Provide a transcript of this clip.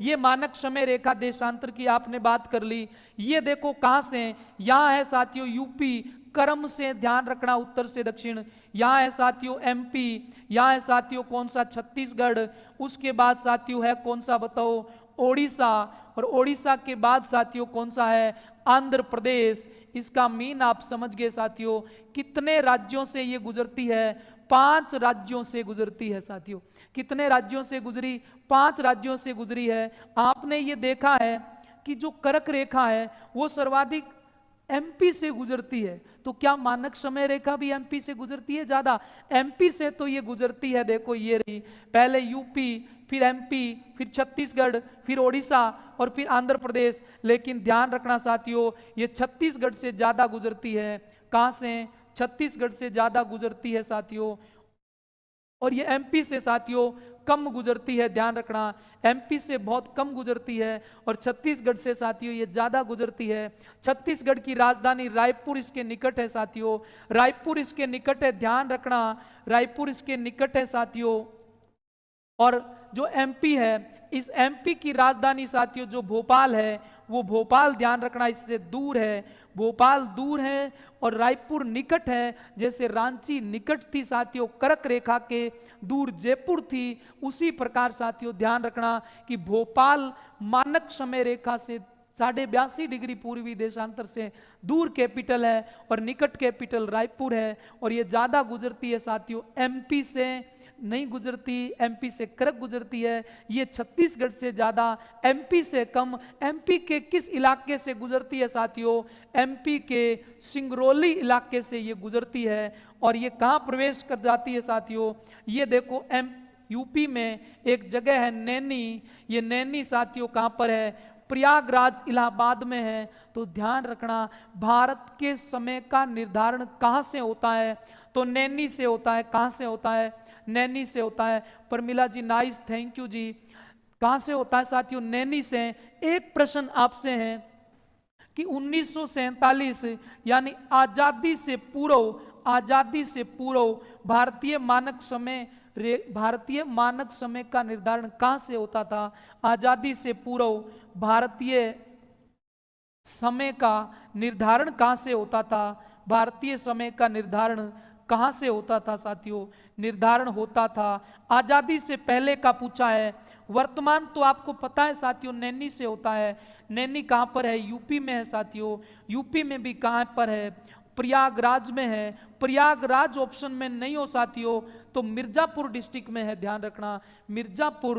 ये मानक समय रेखा देशांतर की आपने बात कर ली। ये देखो कहां से, यहां है साथियों यूपी, क्रम से ध्यान रखना उत्तर से दक्षिण। यहां है साथियों एमपी, यहां है साथियों कौन सा, छत्तीसगढ़। उसके बाद साथियों है कौन सा बताओ, ओडिशा। और ओडिशा के बाद साथियों कौन सा है, आंध्र प्रदेश। इसका मीन आप समझ गए साथियों, कितने राज्यों से ये गुजरती है, 5 राज्यों से गुजरती है साथियों। कितने राज्यों से गुजरी, 5 राज्यों से गुजरी है। आपने ये देखा है कि जो कर्क रेखा है वो सर्वाधिक एमपी से गुजरती है। तो क्या मानक समय रेखा भी एमपी से गुजरती है ज्यादा? एमपी से तो ये गुजरती है, देखो ये रही, पहले यूपी, फिर एमपी, फिर छत्तीसगढ़, फिर ओडिशा और फिर आंध्र प्रदेश। लेकिन ध्यान रखना साथियों, ये छत्तीसगढ़ से ज्यादा गुजरती है। कहां से, छत्तीसगढ़ से ज्यादा गुजरती है साथियों। और ये एमपी से साथियों कम गुजरती है, ध्यान रखना, एमपी से बहुत कम गुजरती है और छत्तीसगढ़ से साथियों ये ज्यादा गुजरती है। छत्तीसगढ़ की राजधानी रायपुर इसके निकट है साथियों, रायपुर इसके निकट है, ध्यान रखना, रायपुर इसके निकट है साथियों। और जो एमपी है, इस एमपी की राजधानी साथियों जो भोपाल है, वो भोपाल ध्यान रखना इससे दूर है, भोपाल दूर है और रायपुर निकट है। जैसे रांची निकट थी साथियों कर्क रेखा के, दूर जयपुर थी, उसी प्रकार साथियों ध्यान रखना कि भोपाल मानक समय रेखा से 82.5 डिग्री पूर्वी देशांतर से दूर कैपिटल है और निकट कैपिटल रायपुर है। और ये ज्यादा गुजरती है साथियों, एमपी से नहीं गुजरती, एमपी से कर्क गुजरती है। ये छत्तीसगढ़ से ज्यादा, एमपी से कम। एमपी के किस इलाके से गुजरती है साथियों, एमपी के सिंगरौली इलाके से ये गुजरती है। और ये कहां प्रवेश कर जाती है साथियों, ये देखो यूपी में एक जगह है नैनी। ये नैनी साथियों कहां पर है, प्रयागराज इलाहाबाद में है। तो ध्यान रखना, भारत के समय का निर्धारण कहां से होता है, तो नैनी से होता है। कहां से होता है, नैनी से होता है। परमिला जी नाइस, थैंक यू जी। कहां से होता है साथियों, नैनी से। एक प्रश्न आपसे है कि 1947 यानी आजादी से पूर्व, आजादी से पूर्व भारतीय मानक समय का निर्धारण कहां से होता था? आजादी से पूर्व भारतीय समय का निर्धारण कहां से होता था? भारतीय समय का निर्धारण कहां से होता था साथियों? निर्धारण होता था, आजादी से पहले का पूछा है। वर्तमान तो आपको पता है साथियों नैनी से होता है। नैनी कहां पर है, यूपी में है साथियों। यूपी में भी कहां पर है, प्रयागराज में है। प्रयागराज ऑप्शन में नहीं हो साथियों तो मिर्जापुर डिस्ट्रिक्ट में है, ध्यान रखना, मिर्जापुर